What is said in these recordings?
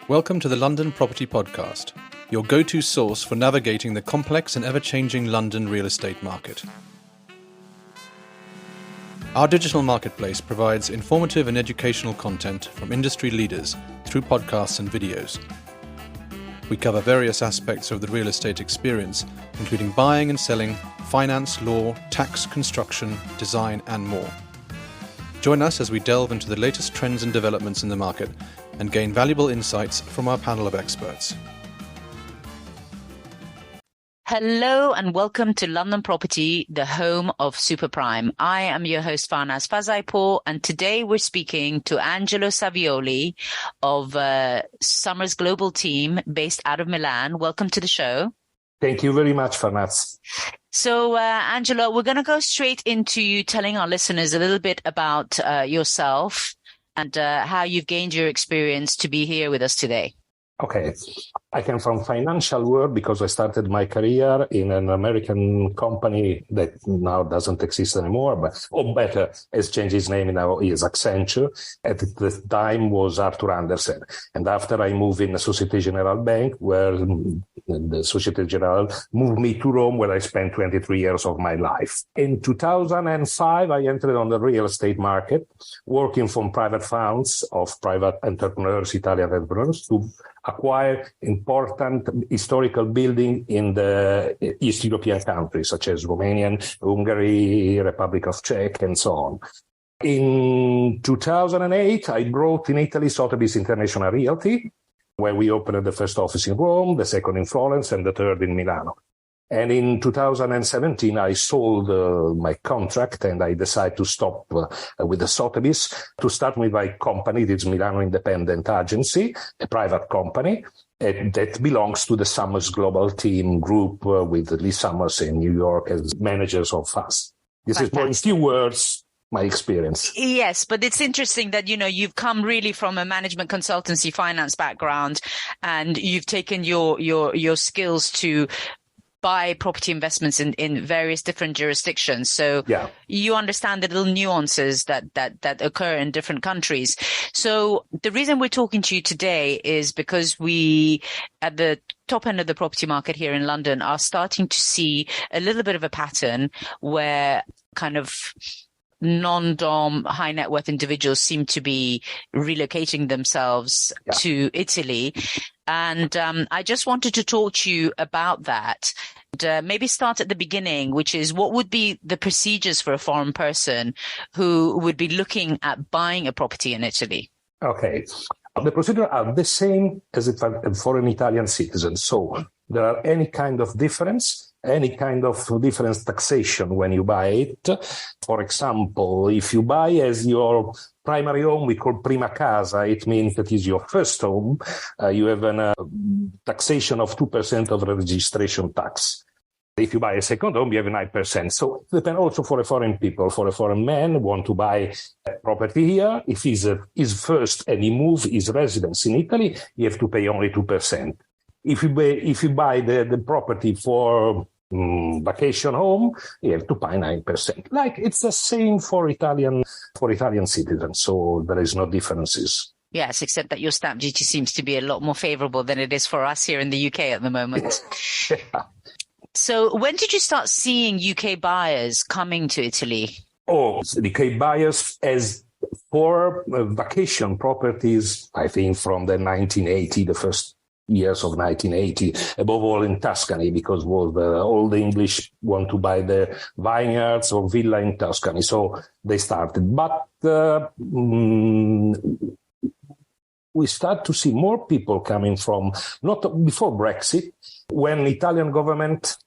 Welcome to the London Property Podcast, your go-to source for navigating the complex and ever-changing London real estate market. Our digital marketplace provides informative and educational content from industry leaders through podcasts and videos. We cover various aspects of the real estate experience, including buying and selling, finance, law, tax, construction, design, and more. Join us as we delve into the latest trends and developments in the market and gain valuable insights from our panel of experts. Hello and welcome to London Property, the home of super prime. I am your host, Farnaz Fazaipour, and today we're speaking to Angelo Savioli of Summer's Global Team based out of Milan. Welcome to the show. Thank you very much, Farnaz. So, Angelo, we're going to go straight into you telling our listeners a little bit about yourself and how you've gained your experience to be here with us today. Okay. I came from financial world because I started my career in an American company that now doesn't exist anymore, or better, has changed its name now is Accenture. At the time was Arthur Andersen. And after I moved in the Societe Generale Bank, where the Societe Generale moved me to Rome, where I spent 23 years of my life. In 2005, I entered on the real estate market, working from private funds of private entrepreneurs, Italian entrepreneurs, to acquire important historical building in the East European countries, such as Romania, Hungary, Republic of Czech, and so on. In 2008, I brought in Italy Sotheby's International Realty, where we opened the first office in Rome, the second in Florence, and the third in Milano. And in 2017, I sold my contract and I decided to stop with the Sotheby's to start with my company. It's Milano Independent Agency, a private company that belongs to the Summers Global Team group with Lee Summers in New York as managers of us. This is more in few words my experience. Yes, but it's interesting that, you've come really from a management consultancy finance background and you've taken your skills to buy property investments in various different jurisdictions. So you understand the little nuances that occur in different countries. So the reason we're talking to you today is because we, at the top end of the property market here in London, are starting to see a little bit of a pattern where kind of non-dom high net worth individuals seem to be relocating themselves to Italy. And I just wanted to talk to you about that. And, maybe start at the beginning, which is what would be the procedures for a foreign person who would be looking at buying a property in Italy? Okay. The procedures are the same as if for an Italian citizen. So there are any kind of difference taxation when you buy it. For example, if you buy as your primary home, we call prima casa, it means that is your first home. You have a taxation of 2% of registration tax. If you buy a second home, you have 9%. So it depends also for a foreign people. For a foreign man want to buy a property here, if he's first and he moves his residence in Italy, you have to pay only 2%. If you buy the property for vacation home, you have to pay 9%. Like it's the same for Italian citizens. So there is no differences. Yes, except that your stamp duty seems to be a lot more favorable than it is for us here in the UK at the moment. So when did you start seeing UK buyers coming to Italy? Oh, the UK buyers as for vacation properties, I think from the 1980, the first years of 1980, above all in Tuscany, because all the English want to buy the vineyards or villa in Tuscany. So they started. But we start to see more people coming from, not before Brexit, when Italian government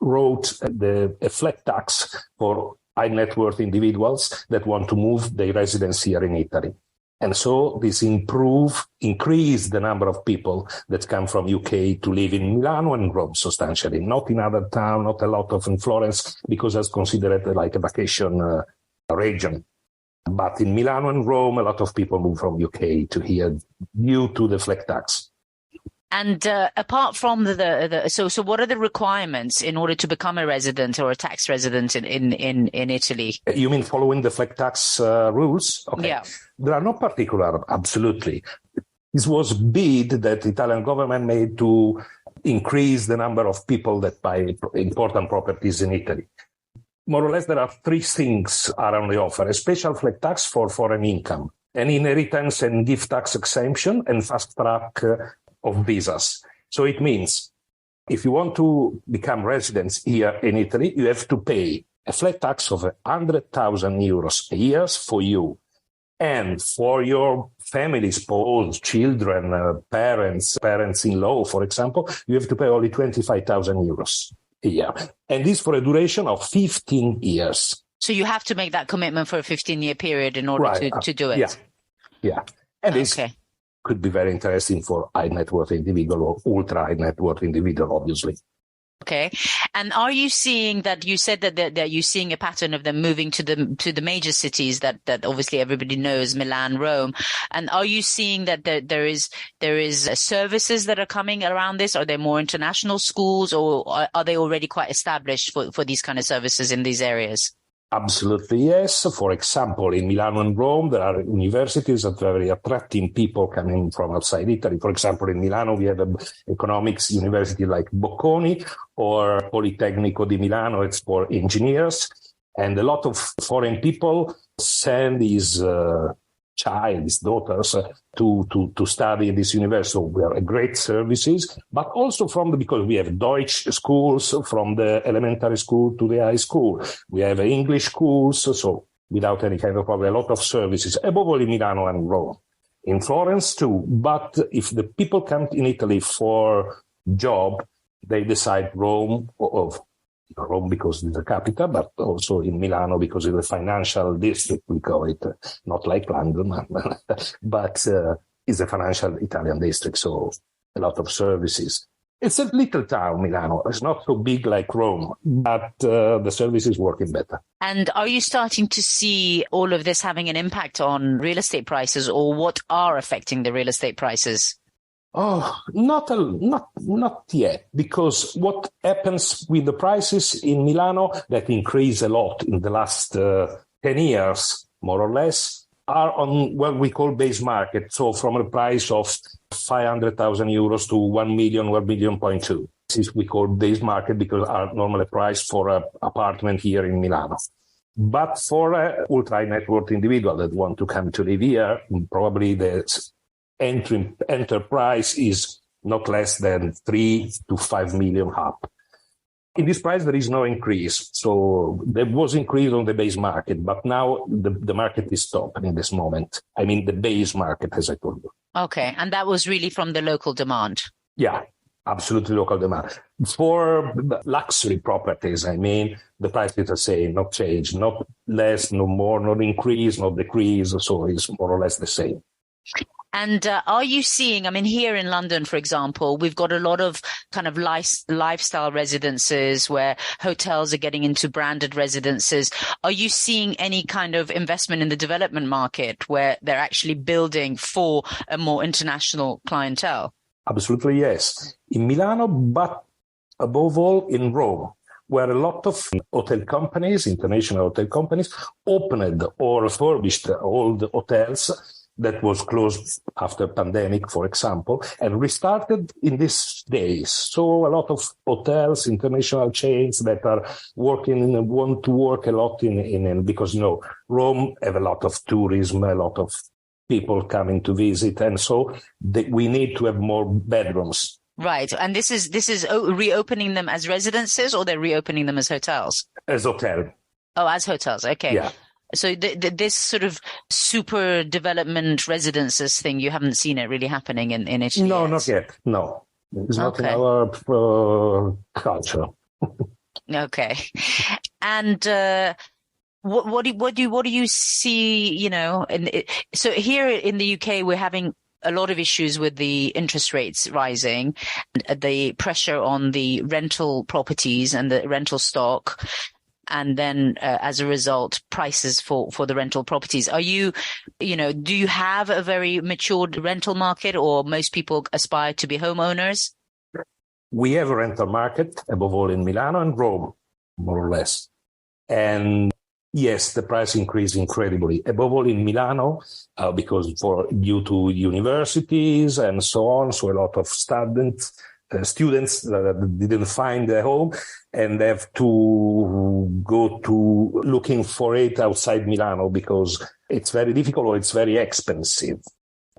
wrote a flat tax for high net worth individuals that want to move their residence here in Italy. And so this increased the number of people that come from UK to live in Milano and Rome substantially, not in other towns, not a lot of in Florence, because it's considered like a vacation region. But in Milano and Rome, a lot of people move from UK to here due to the flat tax. And apart from so what are the requirements in order to become a resident or a tax resident in Italy? You mean following the flat tax rules? Okay. Yeah. There are no particular, absolutely. This was bid that the Italian government made to increase the number of people that buy important properties in Italy. More or less, there are three things are on the offer: a special flat tax for foreign income, an inheritance and gift tax exemption, and fast track of visas. So it means if you want to become residents here in Italy, you have to pay a flat tax of 100,000 euros a year for you. And for your family, spouse, children, parents-in-law, for example, you have to pay only 25,000 euros a year. And this for a duration of 15 years. So you have to make that commitment for a 15-year period in order to do it. Yeah. And this could be very interesting for high net worth individual or ultra high net worth individual, obviously. Okay. And are you seeing that you said that you're seeing a pattern of them moving to the major cities that obviously everybody knows, Milan, Rome? And are you seeing that there is services that are coming around this? Are there more international schools, or are they already quite established for these kind of services in these areas? Absolutely, yes. For example, in Milan and Rome, there are universities that are very attracting people coming from outside Italy. For example, in Milano, we have an economics university like Bocconi or Politecnico di Milano. It's for engineers. And a lot of foreign people send these his daughters to study in this university. So we are great services, but also because we have Deutsch schools from the elementary school to the high school. We have English schools, so without any kind of problem, a lot of services, above all in Milano and Rome. In Florence too, but if the people come in Italy for job, they decide Rome because it's the capital, but also in Milano because it's the financial district, we call it, not like London, but it's a financial Italian district, so a lot of services. It's a little town, Milano. It's not so big like Rome, but the service is working better. And are you starting to see all of this having an impact on real estate prices, or what are affecting the real estate prices? Oh, not yet, because what happens with the prices in Milano that increase a lot in the last 10 years, more or less, are on what we call base market. So from a price of 500,000 euros to 1 million, 1.2 million. This is we call base market because our normal price for an apartment here in Milano. But for an ultra net worth individual that want to come to live here, probably the enterprise is not less than 3 to 5 million up. In this price, there is no increase. So there was increase on the base market, but now the market is stopped in this moment. I mean, the base market, as I told you. Okay. And that was really from the local demand? Yeah, absolutely local demand. For luxury properties, I mean, the price is the same, not change, not less, no more, not increase, not decrease. So it's more or less the same. And are you seeing, I mean, here in London, for example, we've got a lot of kind of lifestyle residences where hotels are getting into branded residences. Are you seeing any kind of investment in the development market where they're actually building for a more international clientele? Absolutely, yes. In Milano, but above all in Rome, where a lot of hotel companies, international hotel companies, opened or refurbished old hotels that was closed after pandemic, for example, and restarted in these days. So a lot of hotels, international chains that are want to work a lot in because, Rome have a lot of tourism, a lot of people coming to visit. And so we need to have more bedrooms. Right. And this is reopening them as residences, or they're reopening them as hotels? As hotel. Oh, as hotels. Okay. Yeah. So this sort of super development residences thing, you haven't seen it really happening in Italy? No, yet? not yet. No, it's not in our culture. Okay. And what do you see? So here in the UK, we're having a lot of issues with the interest rates rising, the pressure on the rental properties and the rental stock. And then, as a result, prices for the rental properties. Are do you have a very matured rental market, or most people aspire to be homeowners? We have a rental market, above all in Milano and Rome, more or less. And Yes, the price increased incredibly, above all in Milano, because due to universities and so on. So a lot of students that didn't find a home and have to go to looking for it outside Milano because it's very difficult or it's very expensive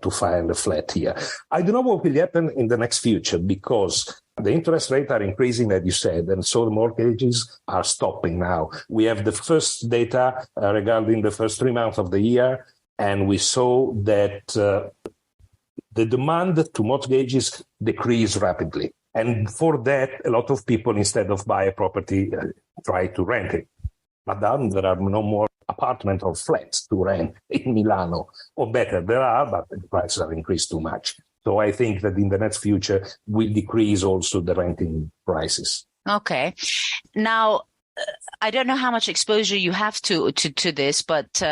to find a flat here. I don't know what will happen in the next future because the interest rates are increasing, as you said, and so the mortgages are stopping now. We have the first data regarding the first 3 months of the year, and we saw that the demand to mortgages decreased rapidly. And for that, a lot of people, instead of buy a property, try to rent it. But then there are no more apartments or flats to rent in Milano. Or better, there are, but the prices have increased too much. So I think that in the next future will decrease also the renting prices. Okay. Now, I don't know how much exposure you have to this, but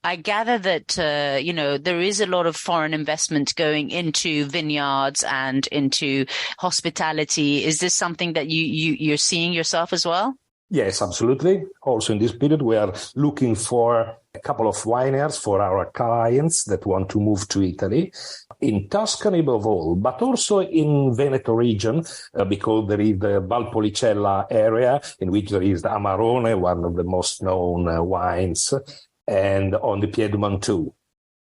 I gather that, there is a lot of foreign investment going into vineyards and into hospitality. Is this something that you're seeing yourself as well? Yes, absolutely. Also in this period, we are looking for a couple of wineries for our clients that want to move to Italy, in Tuscany above all, but also in Veneto region, because there is the Valpolicella area, in which there is the Amarone, one of the most known wines, and on the Piedmont too.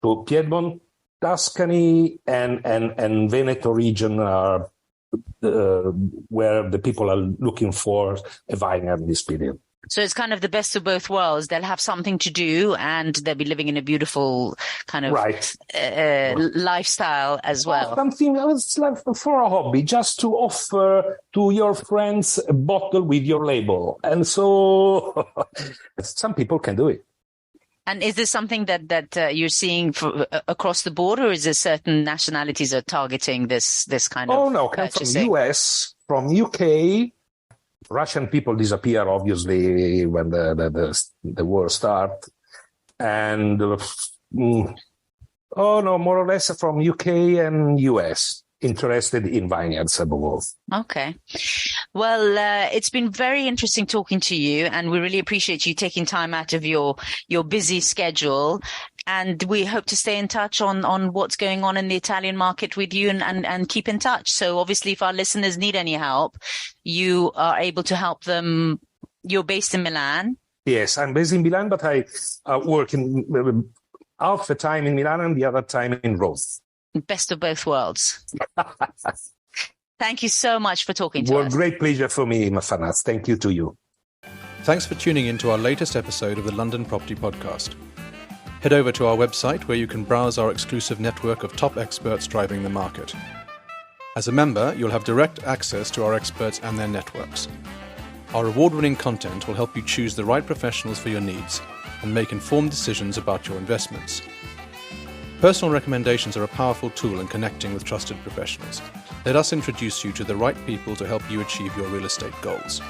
So Piedmont, Tuscany, and Veneto region are where the people are looking for a vineyard in this period. So it's kind of the best of both worlds. They'll have something to do and they'll be living in a beautiful kind of lifestyle as well. Something else like for a hobby, just to offer to your friends a bottle with your label. And so some people can do it. And is this something that you're seeing across the board, or is there certain nationalities are targeting this kind of? Oh no, come from US, from UK. Russian people disappear obviously when the war started, and more or less from UK and US. Interested in vineyards above all. Okay. Well, it's been very interesting talking to you, and we really appreciate you taking time out of your busy schedule. And we hope to stay in touch on what's going on in the Italian market with you and keep in touch. So obviously, if our listeners need any help, you are able to help them. You're based in Milan. Yes, I'm based in Milan, but I work in half the time in Milan and the other time in Rome. Best of both worlds. Thank you so much for talking to us. Well, great pleasure for me, Farnaz. Thank you to you. Thanks for tuning in to our latest episode of the London Property Podcast. Head over to our website where you can browse our exclusive network of top experts driving the market. As a member, you'll have direct access to our experts and their networks. Our award-winning content will help you choose the right professionals for your needs and make informed decisions about your investments. Personal recommendations are a powerful tool in connecting with trusted professionals. Let us introduce you to the right people to help you achieve your real estate goals.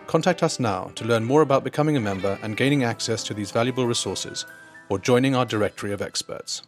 Contact us now to learn more about becoming a member and gaining access to these valuable resources, or joining our directory of experts.